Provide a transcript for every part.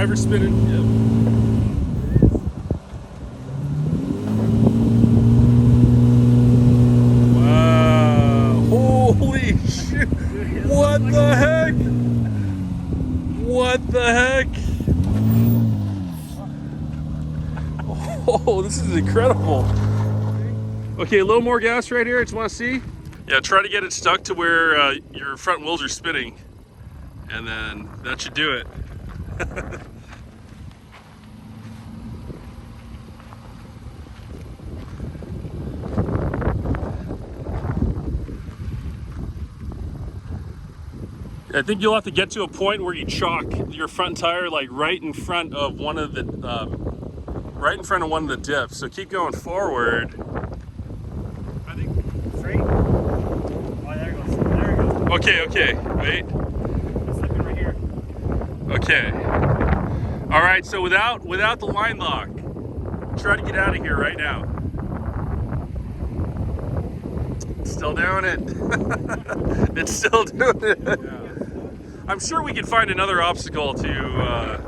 driver spinning. Yep. Holy shit! What the heck? What the heck? Oh, this is incredible. Okay, a little more gas right here. I just want to see. Yeah, try to get it stuck to where your front wheels are spinning, and then that should do it. I think you'll have to get to a point where you chalk your front tire like right in front of one of the dips. So keep going forward. I think straight. Oh, there it goes. There it goes. Okay, wait. It's slipping right here. Okay. All right. So without the line lock, try to get out of here right now. Still doing it. It's still doing it. Yeah. I'm sure we can find another obstacle to.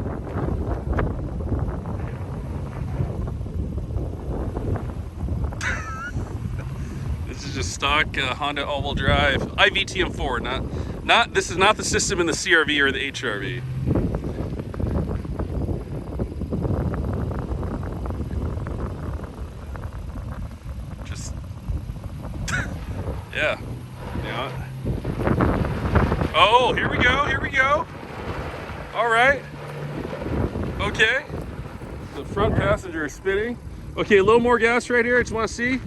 This is just stock Honda all-wheel drive iVTM4. Not. This is not the system in the CRV or the HRV. Just. Yeah. Yeah. Oh, here we go, here we go. All right. Okay. The front passenger is spinning. Okay, a little more gas right here. I just want to see.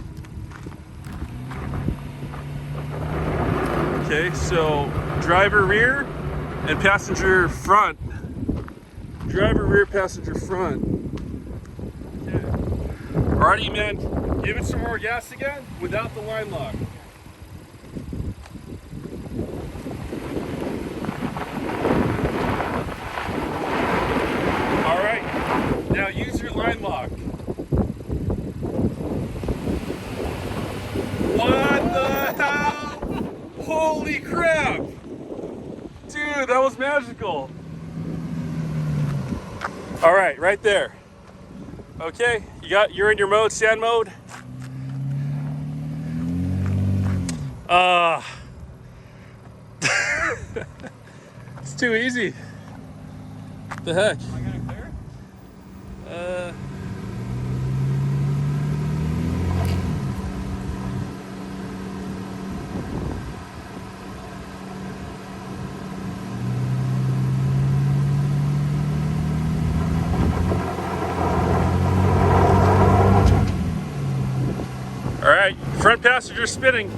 Okay, so driver rear and passenger front. Driver rear, passenger front. Okay. Alrighty, man. Give it some more gas again without the line lock. Now use your line lock. What the hell? Holy crap! Dude, that was magical. All right, right there. Okay, you're in your mode, stand mode. It's too easy. What the heck? Am I gonna clear? All right, front passenger spinning.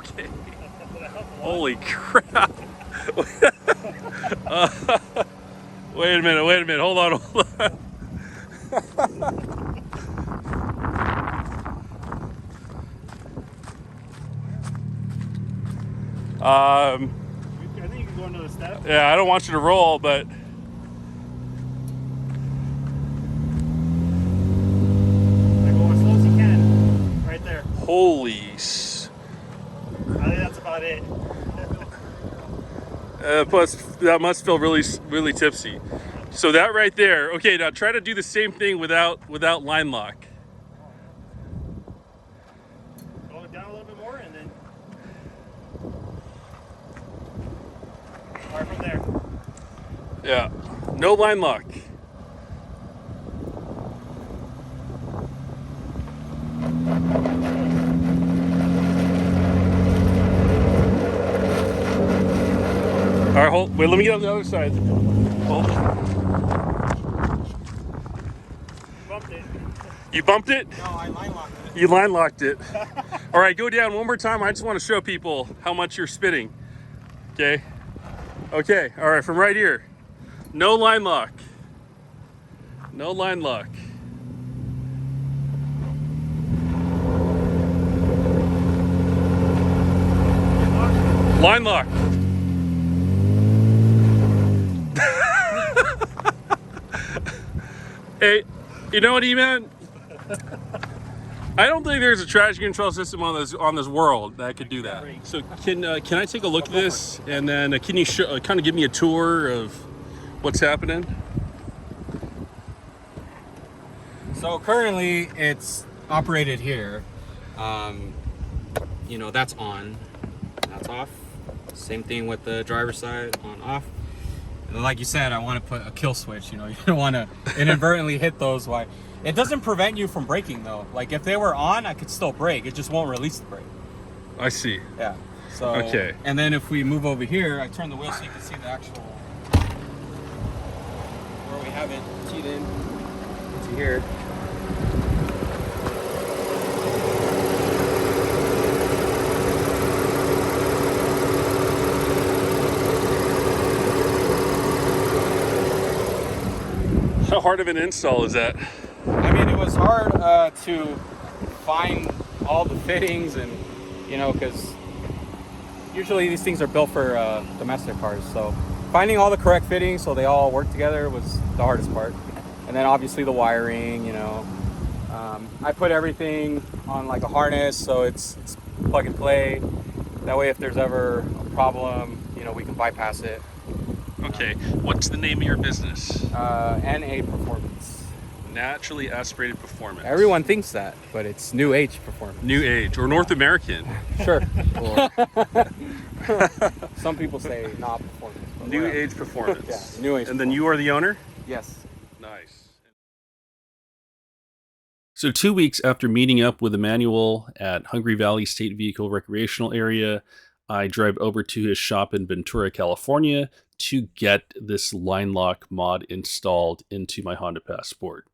Okay. Holy crap. Wait a minute, hold on. I think you can go another step. Yeah, I don't want you to roll, but Go as slow as you can. Right there. holy I think that's about it. plus that must feel really tipsy. So that right there. Okay, now try to do the same thing without line lock. Go down a little bit more and then. All right, from there. Yeah, no line lock. All right, hold. Wait, let me get on the other side. Hold. Bumped it. You bumped it? No, I line locked it. You line locked it. All right, go down one more time. I just want to show people how much you're spinning. Okay. Okay. All right, from right here. No line lock. No line lock. Line lock. Hey, you know what, E-Man? I don't think there's a traction control system on this world that could do that. So can I take a look at this, and then can you kind of give me a tour of What's happening? So currently it's operated here. You know, that's on, that's off. Same thing with the driver's side, on, off. And like you said, I want to put a kill switch. You know, you don't want to inadvertently hit those. Why? It doesn't prevent you from braking though. Like if they were on, I could still brake. It just won't release the brake. I see. Yeah. So. Okay. And then if we move over here, I turn the wheel so you can see the actual where we have it keyed in to here. How hard of an install is that? I mean, it was hard to find all the fittings, and you know, because usually these things are built for domestic cars. So finding all the correct fittings so they all work together was the hardest part. And then obviously the wiring, you know. I put everything on like a harness, so it's plug and play. That way, if there's ever a problem, you know, we can bypass it. Okay, what's the name of your business? NA Performance. Naturally Aspirated Performance. Everyone thinks that, but it's New Age Performance. New Age, or North American. Sure. Some people say not performance. But New whatever. Age Performance. Yeah, New Age. And then you are the owner? Yes. Nice. So 2 weeks after meeting up with Emmanuel at Hungry Valley State Vehicle Recreational Area, I drive over to his shop in Ventura, California to get this line lock mod installed into my Honda Passport.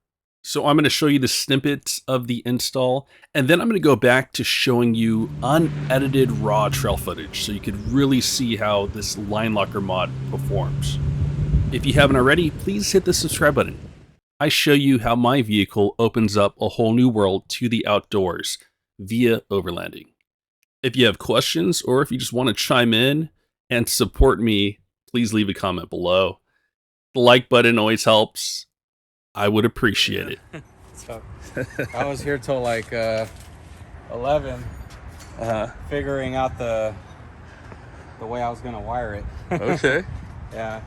So I'm going to show you the snippets of the install, and then I'm going to go back to showing you unedited raw trail footage so you could really see how this line locker mod performs. If you haven't already, please hit the subscribe button. I show you how my vehicle opens up a whole new world to the outdoors via overlanding. If you have questions or if you just want to chime in and support me, please leave a comment below. The like button always helps. I would appreciate it. So I was here till like 11, figuring out the way I was gonna wire it. Okay. Yeah.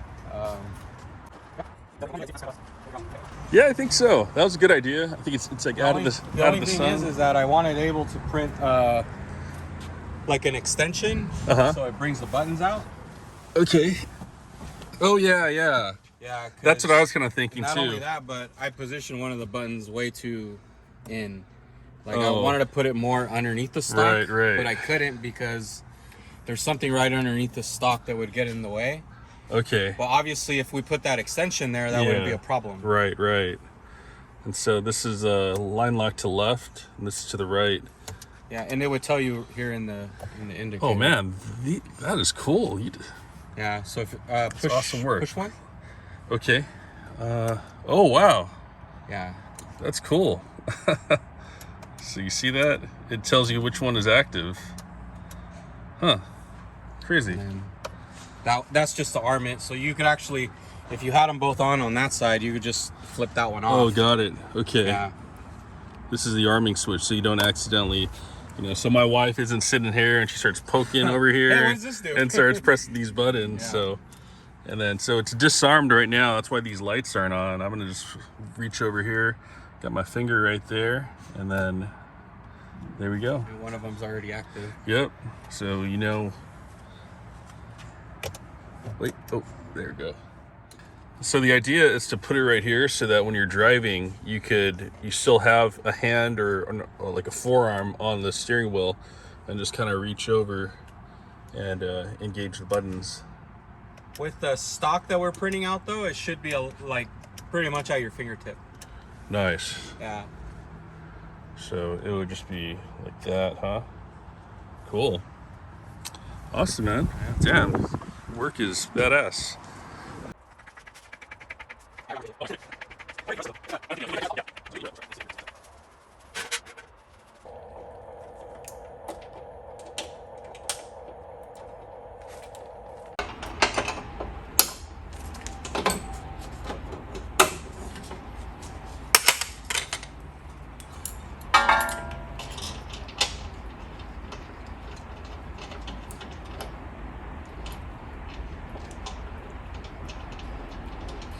Yeah, I think so. That was a good idea. I think it's like out of the sun. The only thing is that I wanted able to print like an extension, so it brings the buttons out. Okay. Oh yeah. Yeah, That's what I was kind of thinking not too. Not only that, but I positioned one of the buttons way too in. Like I wanted to put it more underneath the stock, right. But I couldn't because there's something right underneath the stock that would get in the way. Okay. Well, obviously, if we put that extension there, that wouldn't be a problem. Right. And so this is a line lock to left, and this is to the right. Yeah, and it would tell you here in the indicator. Oh man, that is cool. Yeah. So if push, awesome work. Push one. Okay. Oh wow. Yeah. That's cool. So you see that? It tells you which one is active. Huh. Crazy. That's just the armament. So you could actually, if you had them both on that side, you could just flip that one off. Oh, got it. Okay. Yeah. This is the arming switch, so you don't accidentally, you know, so my wife isn't sitting here and she starts poking over here Hey, what's this do? and starts pressing these buttons. Yeah. So it's disarmed right now. That's why these lights aren't on. I'm gonna just reach over here, got my finger right there, and then there we go. And one of them's already active. Yep. So you know. Wait. Oh, there we go. So the idea is to put it right here so that when you're driving, you still have a hand or like a forearm on the steering wheel and just kind of reach over and engage the buttons. With the stock that we're printing out, though, it should be like pretty much at your fingertip. Nice. Yeah. So it would just be like that, huh? Cool. Awesome, man. Damn. Work is badass.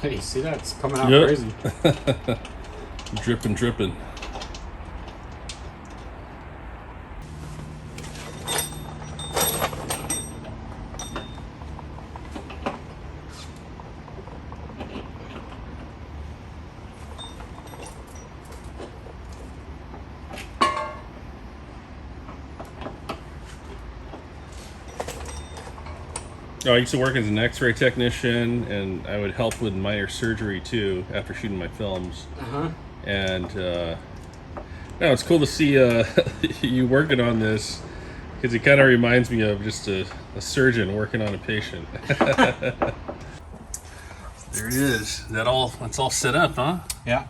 Hey, see that? It's coming out Yep. crazy. Dripping, dripping. I used to work as an X-ray technician, and I would help with minor surgery too after shooting my films. And no, it's cool to see you working on this, because it kind of reminds me of just a surgeon working on a patient. There it is. That's all set up, huh? Yeah.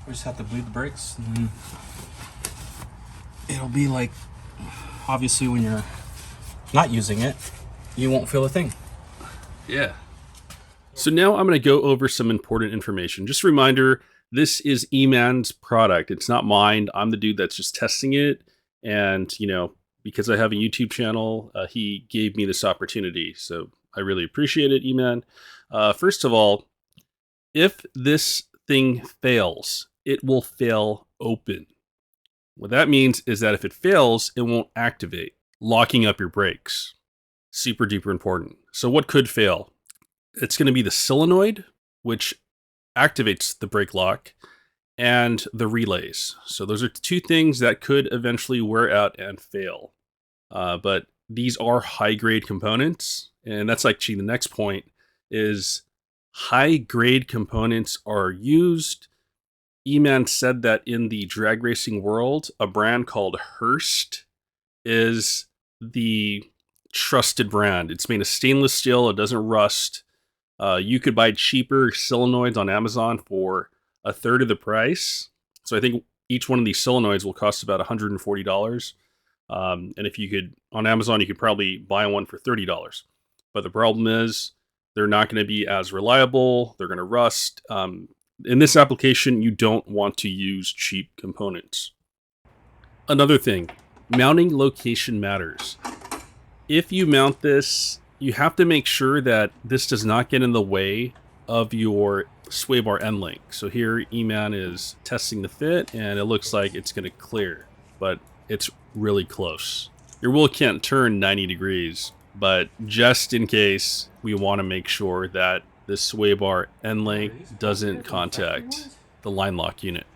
We just have to bleed the brakes. And it'll be like, obviously, when you're not using it, you won't feel a thing. Yeah. So now I'm going to go over some important information. Just a reminder, this is E-Man's product. It's not mine. I'm the dude that's just testing it. And, because I have a YouTube channel, he gave me this opportunity. So I really appreciate it, E-Man. First of all, if this thing fails, it will fail open. What that means is that if it fails, it won't activate, locking up your brakes. Super duper important. So what could fail? It's going to be the solenoid, which activates the brake lock, and the relays. So those are two things that could eventually wear out and fail. But these are high-grade components, and that's actually the next point, is high-grade components are used. E-Man said that in the drag racing world, a brand called Hurst is the trusted brand. It's made of stainless steel. It doesn't rust. You could buy cheaper solenoids on Amazon for a third of the price. So I think each one of these solenoids will cost about $140. And if you could, on Amazon, you could probably buy one for $30. But the problem is they're not going to be as reliable. They're going to rust. In this application, you don't want to use cheap components. Another thing, mounting location matters. If you mount this, you have to make sure that this does not get in the way of your sway bar end link. So here E-Man is testing the fit, and it looks like it's going to clear, but it's really close. Your wheel can't turn 90 degrees, but just in case, we want to make sure that this sway bar end link doesn't contact the line lock unit.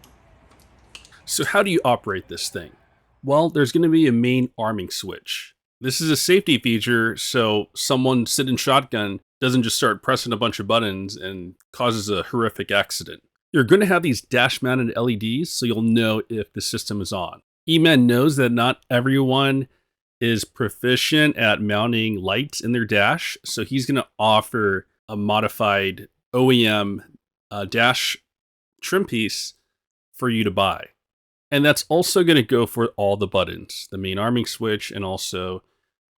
So how do you operate this thing? Well, there's going to be a main arming switch. This is a safety feature, so someone sitting shotgun doesn't just start pressing a bunch of buttons and causes a horrific accident. You're going to have these dash-mounted LEDs, so you'll know if the system is on. E-Man knows that not everyone is proficient at mounting lights in their dash, so he's going to offer a modified OEM dash trim piece for you to buy. And that's also going to go for all the buttons, the main arming switch and also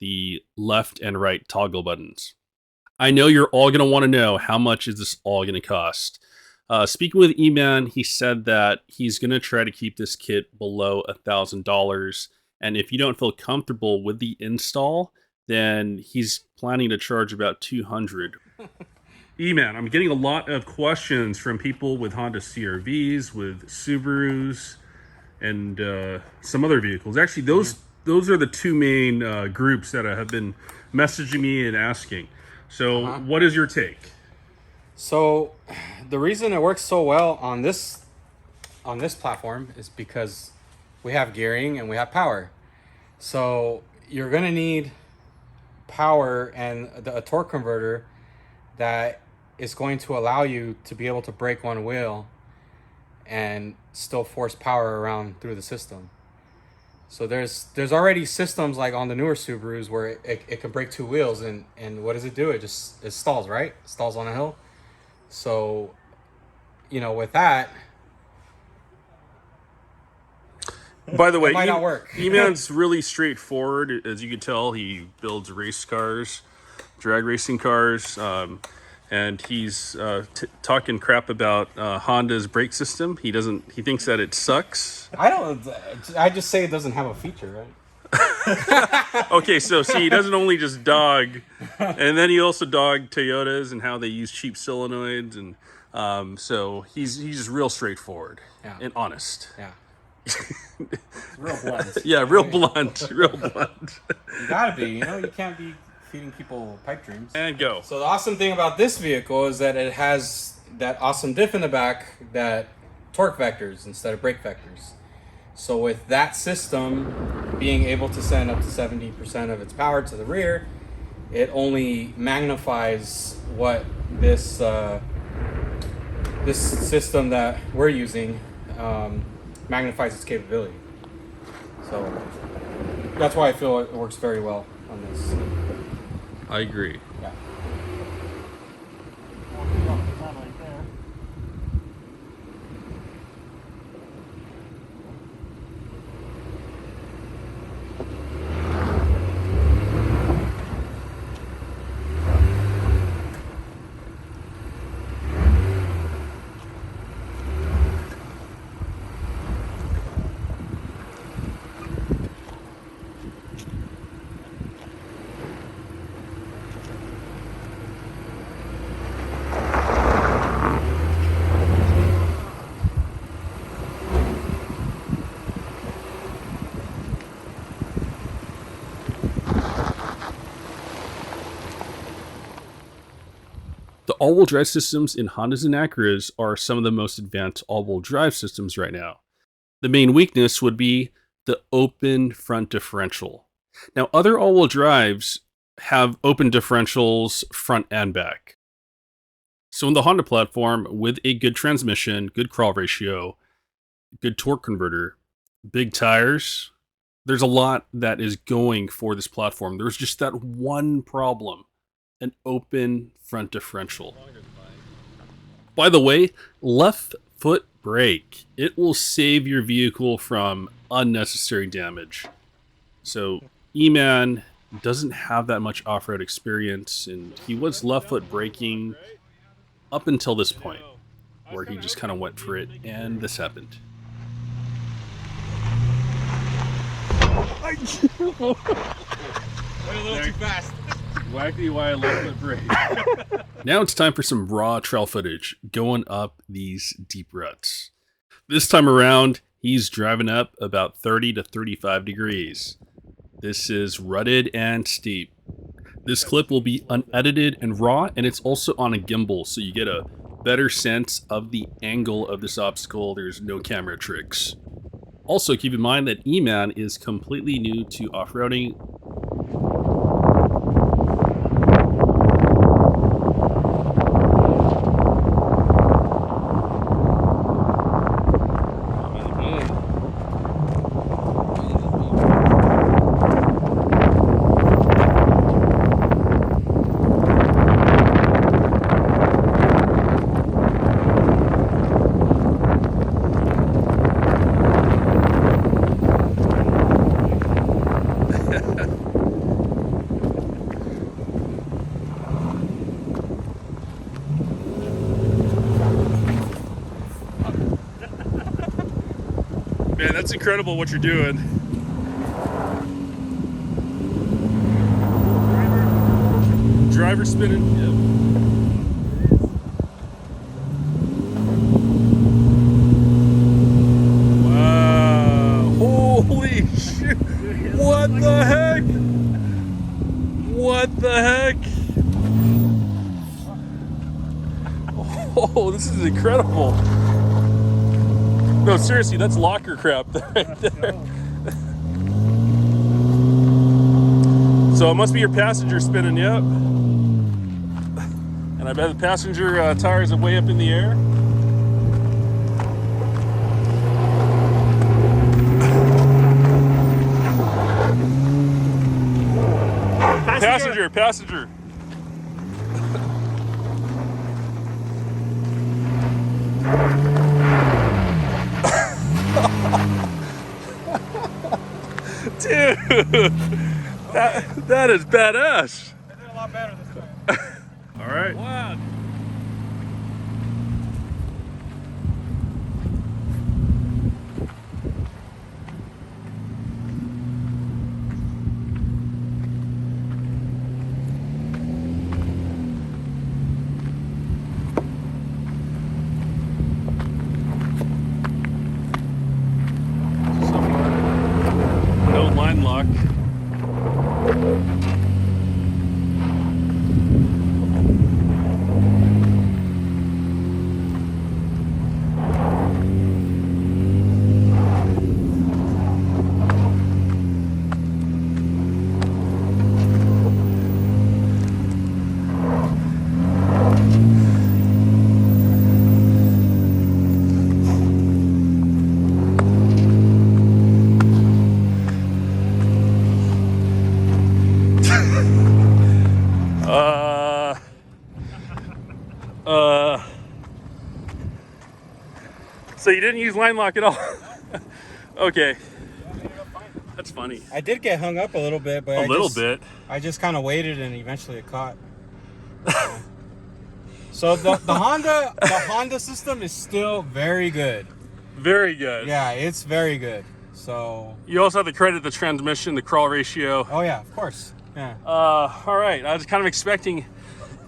the left and right toggle buttons. I know you're all going to want to know, how much is this all going to cost? Speaking with E-Man, he said that he's going to try to keep this kit below $1,000. And if you don't feel comfortable with the install, then he's planning to charge about $200. E-Man, I'm getting a lot of questions from people with Honda CR-Vs, with Subarus, and some other vehicles. Actually, those are the two main groups that have been messaging me and asking. So what is your take? So the reason it works so well on this platform is because we have gearing and we have power. So you're going to need power and a torque converter that is going to allow you to be able to brake one wheel and still force power around through the system. So there's already systems like on the newer Subarus where it can brake two wheels, and what does it do? It stalls, right? It stalls on a hill. So, with that, by the way, it might not work. E-Man's really straightforward. As you can tell, he builds race cars, drag racing cars, and he's talking crap about Honda's brake system. He thinks that it sucks. I just say it doesn't have a feature, right? Okay, so see, he doesn't only just dog, and then he also dog Toyotas and how they use cheap solenoids, and so he's just real straightforward and honest. Yeah. It's real blunt. Yeah, real blunt, real blunt. You gotta be, you know, you can't be feeding people pipe dreams. And go. So the awesome thing about this vehicle is that it has that awesome diff in the back that torque vectors instead of brake vectors. So with that system being able to send up to 70% of its power to the rear, it only magnifies what this this system that we're using magnifies its capability. So that's why I feel it works very well on this. I agree. Yeah. The all-wheel drive systems in Hondas and Acuras are some of the most advanced all-wheel drive systems right now. The main weakness would be the open front differential. Now, other all-wheel drives have open differentials front and back. So in the Honda platform, with a good transmission, good crawl ratio, good torque converter, big tires, there's a lot that is going for this platform. There's just that one problem. An open front differential. By the way, left foot brake. It will save your vehicle from unnecessary damage. So E-Man doesn't have that much off-road experience, and he was left foot braking up until this point, where he just kind of went for it, and this happened. Went a little too fast. Exactly why I left foot brake. Now it's time for some raw trail footage going up these deep ruts. This time around, he's driving up about 30 to 35 degrees. This is rutted and steep. This clip will be unedited and raw, and it's also on a gimbal, so you get a better sense of the angle of this obstacle. There's no camera tricks. Also, keep in mind that E-Man is completely new to off-roading. Man, that's incredible what you're doing. Driver spinning. Yep. Wow. Holy shit. What the heck? What the heck? Oh, this is incredible. No, seriously, that's locker crap right there. So it must be your passenger spinning, yep. And I bet the passenger tires are way up in the air. Passenger. Dude, that is badass. I did a lot better this time. All right. Wow. So you didn't use line lock at all? Okay. That's funny. I did get hung up a little bit, but I just kind of waited and eventually it caught. So the Honda system is still very good. Very good. Yeah, it's very good. So you also have to credit the transmission, the crawl ratio. Oh yeah, of course. Yeah. All right. I was kind of expecting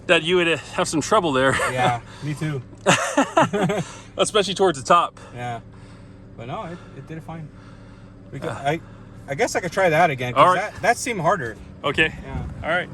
that you would have some trouble there. Yeah, me too. Especially towards the top. Yeah. But no, it did it fine. I guess I could try that again. All right. That seemed harder. Okay. Yeah. All right.